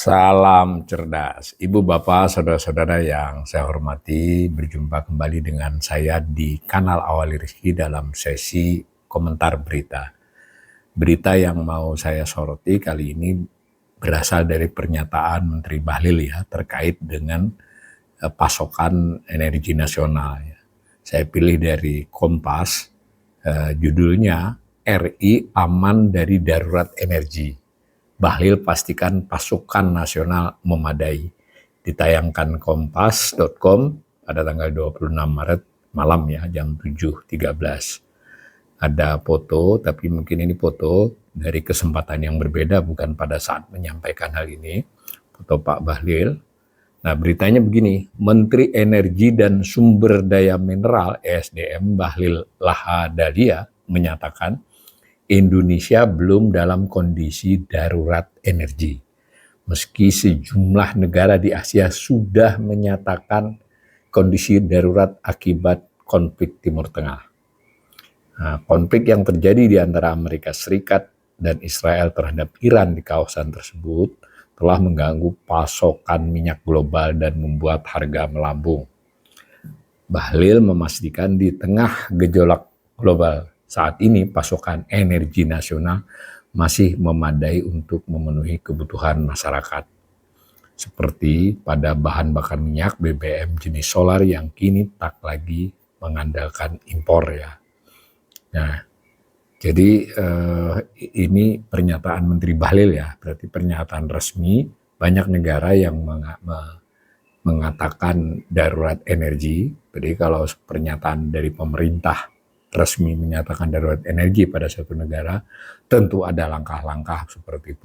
Salam cerdas, Ibu Bapak, saudara-saudara yang saya hormati, berjumpa kembali dengan saya di kanal Awali Rizki dalam sesi komentar berita. Berita yang mau saya soroti kali ini berasal dari pernyataan Menteri Bahlil ya, terkait dengan pasokan energi nasional. Ya. Saya pilih dari Kompas, judulnya RI aman dari darurat energi. Bahlil pastikan pasokan nasional memadai. Ditayangkan kompas.com pada tanggal 26 Maret malam ya, jam 7.13. Ada foto, tapi mungkin ini foto dari kesempatan yang berbeda, bukan pada saat menyampaikan hal ini. Foto Pak Bahlil. Nah, beritanya begini, Menteri Energi dan Sumber Daya Mineral (ESDM) Bahlil Lahadalia menyatakan Indonesia belum dalam kondisi darurat energi. Meski sejumlah negara di Asia sudah menyatakan kondisi darurat akibat konflik Timur Tengah. Nah, konflik yang terjadi di antara Amerika Serikat dan Israel terhadap Iran di kawasan tersebut telah mengganggu pasokan minyak global dan membuat harga melambung. Bahlil memastikan di tengah gejolak global saat ini pasokan energi nasional masih memadai untuk memenuhi kebutuhan masyarakat. Seperti pada bahan bakar minyak BBM jenis solar yang kini tak lagi mengandalkan impor ya. Nah, jadi ini pernyataan Menteri Bahlil ya, berarti pernyataan resmi banyak negara yang mengatakan darurat energi. Jadi kalau pernyataan dari pemerintah resmi menyatakan darurat energi pada suatu negara, tentu ada langkah-langkah seperti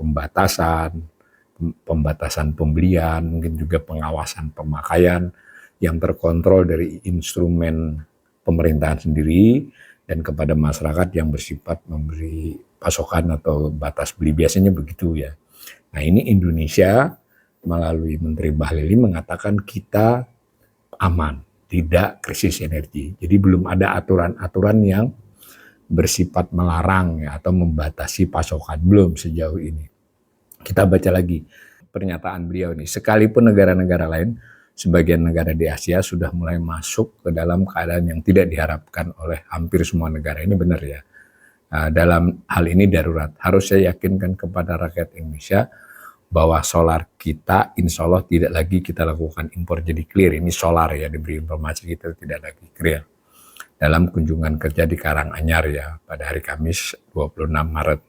pembatasan pembelian, mungkin juga pengawasan pemakaian yang terkontrol dari instrumen pemerintahan sendiri dan kepada masyarakat yang bersifat memberi pasokan atau batas beli, biasanya begitu ya. Nah, ini Indonesia melalui Menteri Bahlil mengatakan kita aman, tidak krisis energi. Jadi belum ada aturan-aturan yang bersifat melarang ya, atau membatasi pasokan, belum sejauh ini. Kita baca lagi pernyataan beliau ini. Sekalipun negara-negara lain, sebagian negara di Asia sudah mulai masuk ke dalam keadaan yang tidak diharapkan oleh hampir semua negara. Ini benar ya. Dalam hal ini darurat. Harus saya yakinkan kepada rakyat Indonesia bahwa solar kita insya Allah tidak lagi kita lakukan impor, jadi clear. Ini solar ya, diberi informasi kita tidak lagi clear. Dalam kunjungan kerja di Karanganyar ya pada hari Kamis 26 Maret.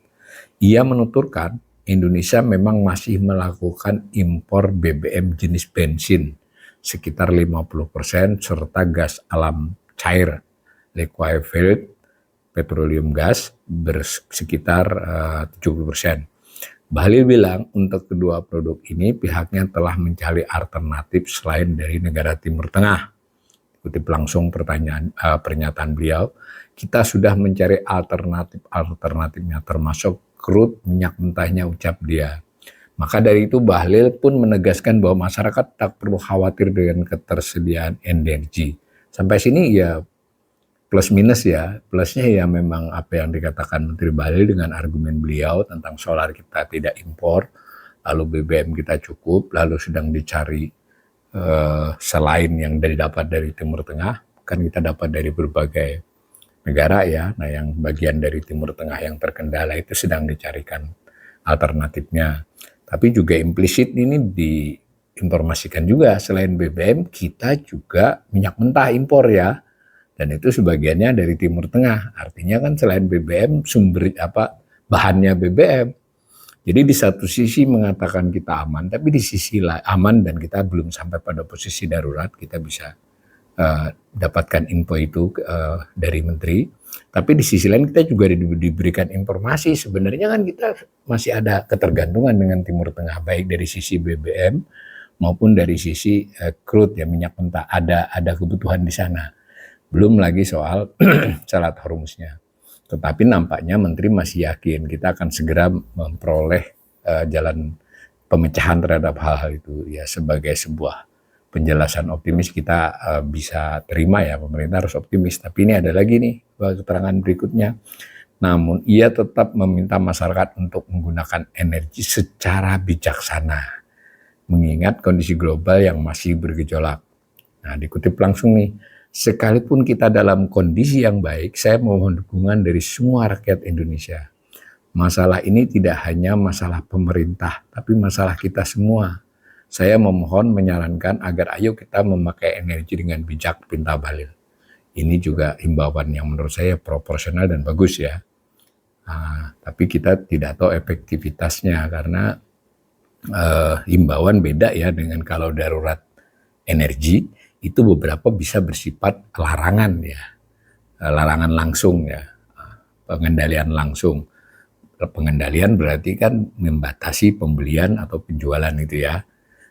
Ia menuturkan Indonesia memang masih melakukan impor BBM jenis bensin sekitar 50% serta gas alam cair liquefied petroleum gas bersekitar 70%. Bahlil bilang untuk kedua produk ini pihaknya telah mencari alternatif selain dari negara Timur Tengah. Kutip langsung pernyataan beliau, kita sudah mencari alternatifnya termasuk crude minyak mentahnya, ucap dia. Maka dari itu Bahlil pun menegaskan bahwa masyarakat tak perlu khawatir dengan ketersediaan energi. Sampai sini ya plus minus ya, plusnya ya memang apa yang dikatakan Menteri Bahlil dengan argumen beliau tentang solar kita tidak impor, lalu BBM kita cukup, lalu sedang dicari selain yang didapat dari Timur Tengah, kan kita dapat dari berbagai negara ya. Nah, yang bagian dari Timur Tengah yang terkendala itu sedang dicarikan alternatifnya. Tapi juga implisit ini diinformasikan juga selain BBM kita juga minyak mentah impor ya. Dan itu sebagiannya dari Timur Tengah. Artinya kan selain BBM bahannya BBM. Jadi di satu sisi mengatakan kita aman, tapi di sisi lain aman dan kita belum sampai pada posisi darurat, kita bisa dapatkan info itu dari menteri. Tapi di sisi lain kita juga diberikan informasi sebenarnya kan kita masih ada ketergantungan dengan Timur Tengah, baik dari sisi BBM maupun dari sisi crude ya, minyak mentah, ada kebutuhan di sana. Belum lagi soal syarat hormusnya. Tetapi nampaknya Menteri masih yakin kita akan segera memperoleh jalan pemecahan terhadap hal-hal itu. Ya sebagai sebuah penjelasan optimis kita bisa terima ya, pemerintah harus optimis. Tapi ini ada lagi nih keterangan berikutnya. Namun ia tetap meminta masyarakat untuk menggunakan energi secara bijaksana. mengingat kondisi global yang masih bergejolak. Nah, dikutip langsung nih, sekalipun kita dalam kondisi yang baik, saya mohon dukungan dari semua rakyat Indonesia. Masalah ini tidak hanya masalah pemerintah, tapi masalah kita semua. Saya memohon menyarankan agar ayo kita memakai energi dengan bijak, pinta Bahlil. Ini juga himbauan yang menurut saya proporsional dan bagus ya. Tapi kita tidak tahu efektivitasnya karena himbauan beda ya dengan kalau darurat energi itu beberapa bisa bersifat larangan ya, larangan langsung ya, pengendalian langsung. Pengendalian berarti kan membatasi pembelian atau penjualan itu ya.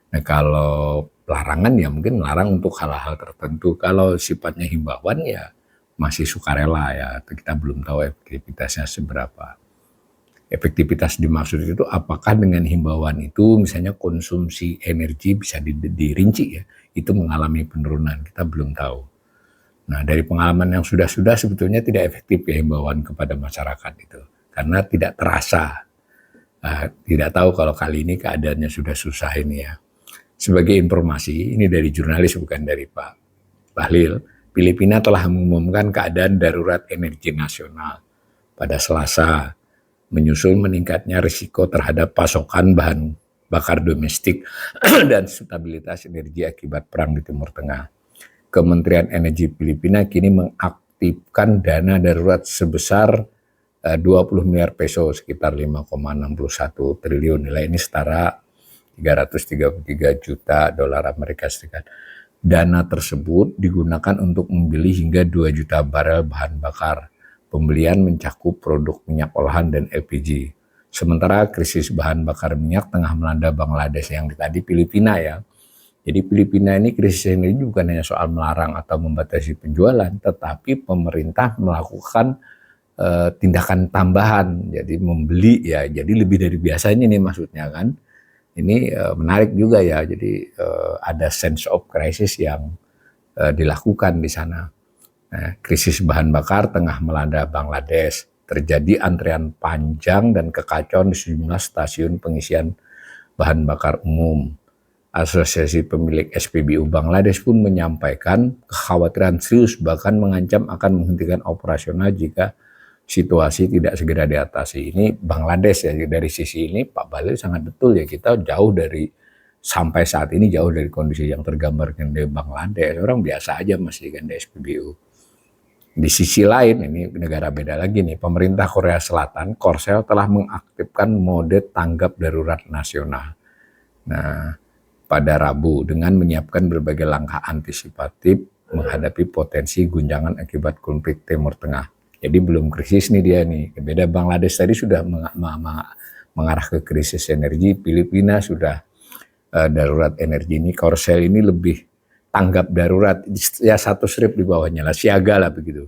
Nah kalau larangan ya mungkin melarang untuk hal-hal tertentu. Kalau sifatnya himbauan ya masih sukarela ya. Kita belum tahu efektivitasnya seberapa. Efektivitas dimaksud itu apakah dengan himbauan itu misalnya konsumsi energi bisa dirinci ya. Itu mengalami penurunan. Kita belum tahu. Nah dari pengalaman yang sudah-sudah sebetulnya tidak efektif ya himbauan kepada masyarakat itu. Karena tidak terasa. Tidak tahu kalau kali ini keadaannya sudah susah ini ya. Sebagai informasi, ini dari jurnalis bukan dari Pak Bahlil, Filipina telah mengumumkan keadaan darurat energi nasional pada Selasa, menyusul meningkatnya risiko terhadap pasokan bahan bakar domestik dan stabilitas energi akibat perang di Timur Tengah. Kementerian Energi Filipina kini mengaktifkan dana darurat sebesar 20 miliar peso, sekitar 5,61 triliun. Nilai ini setara 333 juta dolar Amerika Serikat. Dana tersebut digunakan untuk membeli hingga 2 juta barel bahan bakar. Pembelian mencakup produk minyak olahan dan LPG. Sementara krisis bahan bakar minyak tengah melanda Bangladesh yang tadi Filipina ya. Jadi Filipina ini krisis ini bukan hanya soal melarang atau membatasi penjualan, tetapi pemerintah melakukan tindakan tambahan, jadi membeli ya, jadi lebih dari biasanya nih maksudnya kan. Ini menarik juga ya, jadi ada sense of crisis yang dilakukan di sana. Nah, krisis bahan bakar tengah melanda Bangladesh, terjadi antrean panjang dan kekacauan di sejumlah stasiun pengisian bahan bakar umum. Asosiasi pemilik SPBU Bangladesh pun menyampaikan kekhawatiran serius bahkan mengancam akan menghentikan operasional jika situasi tidak segera diatasi. Ini Bangladesh ya, dari sisi ini Pak Bahlil sangat betul ya, kita jauh dari sampai saat ini jauh dari kondisi yang tergambarkan di Bangladesh. Orang biasa aja masih kan di SPBU. Di sisi lain ini negara beda lagi nih, pemerintah Korea Selatan Korsel telah mengaktifkan mode tanggap darurat nasional. Nah, pada Rabu dengan menyiapkan berbagai langkah antisipatif menghadapi potensi guncangan akibat konflik Timur Tengah. Jadi belum krisis nih dia nih. Beda Bangladesh tadi sudah mengarah ke krisis energi, Filipina sudah darurat energi. Ini Korsel ini lebih tanggap darurat, ya satu strip di bawahnya lah, siaga lah begitu.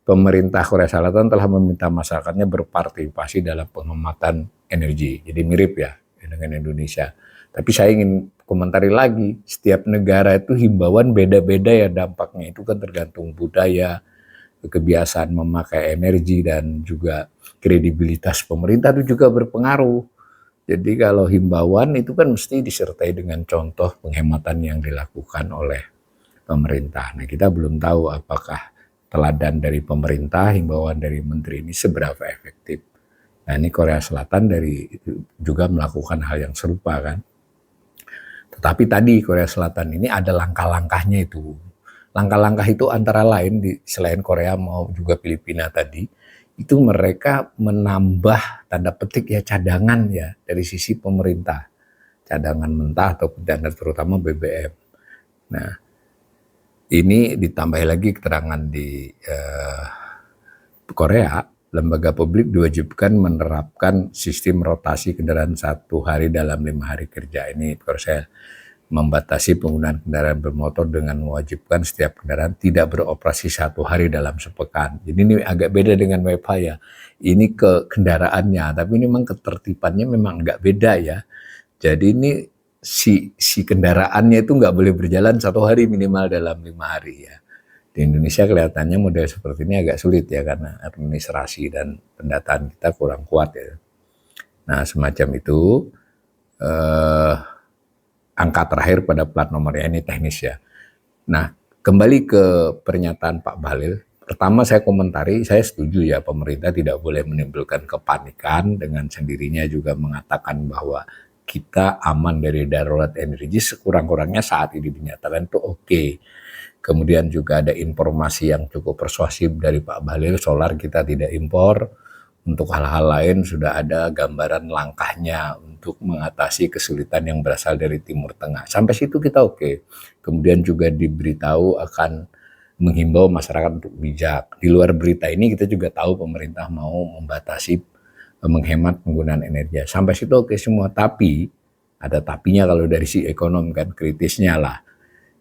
Pemerintah Korea Selatan telah meminta masyarakatnya berpartisipasi dalam penghematan energi. Jadi mirip ya dengan Indonesia. Tapi saya ingin komentari lagi, setiap negara itu himbauan beda-beda ya dampaknya. Itu kan tergantung budaya, kebiasaan memakai energi dan juga kredibilitas pemerintah itu juga berpengaruh. Jadi kalau himbauan itu kan mesti disertai dengan contoh penghematan yang dilakukan oleh pemerintah. Nah kita belum tahu apakah teladan dari pemerintah, himbauan dari menteri ini seberapa efektif. Nah ini Korea Selatan juga melakukan hal yang serupa kan. Tetapi tadi Korea Selatan ini ada langkah-langkahnya itu. Langkah-langkah itu antara lain selain Korea mau juga Filipina tadi, itu mereka menambah tanda petik ya cadangan ya dari sisi pemerintah. Cadangan mentah atau cadangan terutama BBM. Nah, ini ditambah lagi keterangan di Korea, lembaga publik diwajibkan menerapkan sistem rotasi kendaraan 1 hari dalam 5 hari kerja. Ini Korsel membatasi penggunaan kendaraan bermotor dengan mewajibkan setiap kendaraan tidak beroperasi 1 hari dalam sepekan. Jadi ini agak beda dengan WFH ya. Ini ke kendaraannya, tapi ini memang ketertibannya memang agak beda ya. Jadi ini si kendaraannya itu nggak boleh berjalan 1 hari minimal dalam 5 hari ya. Di Indonesia kelihatannya model seperti ini agak sulit ya karena administrasi dan pendataan kita kurang kuat ya. Nah semacam itu. angka terakhir pada plat nomornya, ini teknis ya. Nah, kembali ke pernyataan Pak Bahlil, pertama saya komentari, saya setuju ya pemerintah tidak boleh menimbulkan kepanikan, dengan sendirinya juga mengatakan bahwa kita aman dari darurat energi sekurang-kurangnya saat ini dinyatakan itu oke. Kemudian juga ada informasi yang cukup persuasif dari Pak Bahlil, solar kita tidak impor. Untuk hal-hal lain sudah ada gambaran langkahnya untuk mengatasi kesulitan yang berasal dari Timur Tengah. Sampai situ kita oke. Kemudian juga diberitahu akan menghimbau masyarakat untuk bijak. Di luar berita ini kita juga tahu pemerintah mau membatasi menghemat penggunaan energi. Sampai situ oke semua, tapi ada tapinya kalau dari si ekonom kan, kritisnya lah.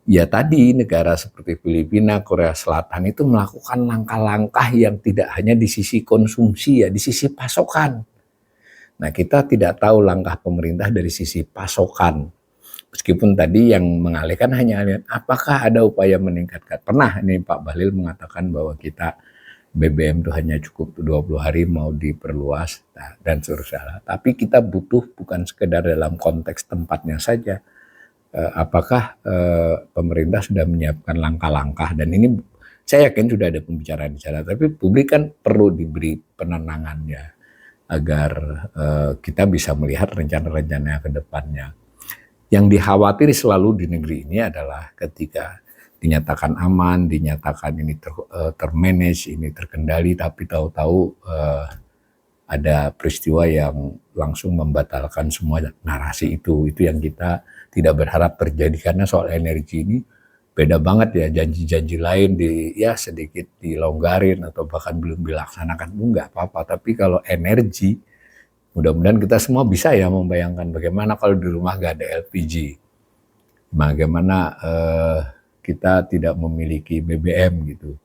Ya tadi negara seperti Filipina, Korea Selatan itu melakukan langkah-langkah yang tidak hanya di sisi konsumsi ya, di sisi pasokan. Nah, kita tidak tahu langkah pemerintah dari sisi pasokan. Meskipun tadi yang mengalihkan hanya apakah ada upaya meningkatkan. Pernah ini Pak Bahlil mengatakan bahwa kita BBM itu hanya cukup 20 hari mau diperluas dan seterusnya. Tapi kita butuh bukan sekedar dalam konteks tempatnya saja. Apakah pemerintah sudah menyiapkan langkah-langkah, dan ini saya yakin sudah ada pembicaraan di sana, tapi publik kan perlu diberi penenangannya agar kita bisa melihat rencana-rencana ke depannya. Yang dikhawatir selalu di negeri ini adalah ketika dinyatakan aman, dinyatakan ini termanage, ini terkendali, tapi tahu-tahu ada peristiwa yang langsung membatalkan semua narasi itu yang kita tidak berharap terjadi, karena soal energi ini beda banget ya, janji-janji lain ya sedikit dilonggarin atau bahkan belum dilaksanakan pun nggak apa-apa, tapi kalau energi mudah-mudahan kita semua bisa ya membayangkan bagaimana kalau di rumah nggak ada LPG, bagaimana kita tidak memiliki BBM gitu,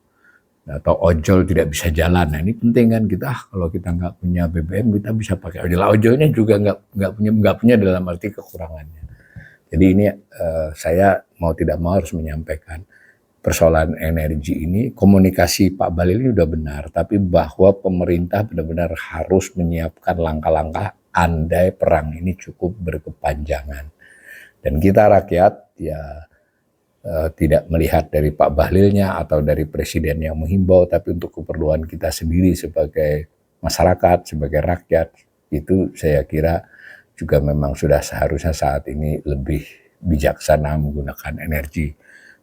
atau ojol tidak bisa jalan. Nah ini penting kan, kita kalau kita nggak punya BBM kita bisa pakai ojol. Ojolnya juga nggak punya dalam arti kekurangannya. Jadi ini saya mau tidak mau harus menyampaikan persoalan energi ini, komunikasi Pak Bahlil ini udah benar, tapi bahwa pemerintah benar-benar harus menyiapkan langkah-langkah andai perang ini cukup berkepanjangan. Dan kita rakyat ya tidak melihat dari Pak Bahlilnya atau dari presiden yang menghimbau, tapi untuk keperluan kita sendiri sebagai masyarakat, sebagai rakyat, itu saya kira juga memang sudah seharusnya saat ini lebih bijaksana menggunakan energi.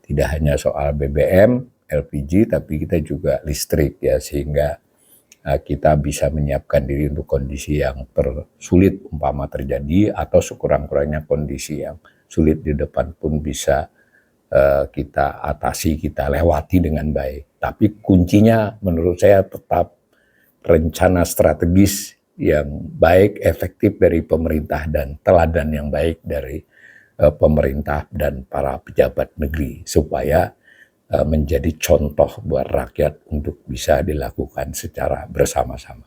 Tidak hanya soal BBM, LPG, tapi kita juga listrik ya, sehingga kita bisa menyiapkan diri untuk kondisi yang tersulit umpama terjadi, atau sekurang-kurangnya kondisi yang sulit di depan pun bisa kita atasi, kita lewati dengan baik. Tapi kuncinya menurut saya tetap rencana strategis yang baik, efektif dari pemerintah, dan teladan yang baik dari pemerintah dan para pejabat negeri, supaya menjadi contoh buat rakyat untuk bisa dilakukan secara bersama-sama.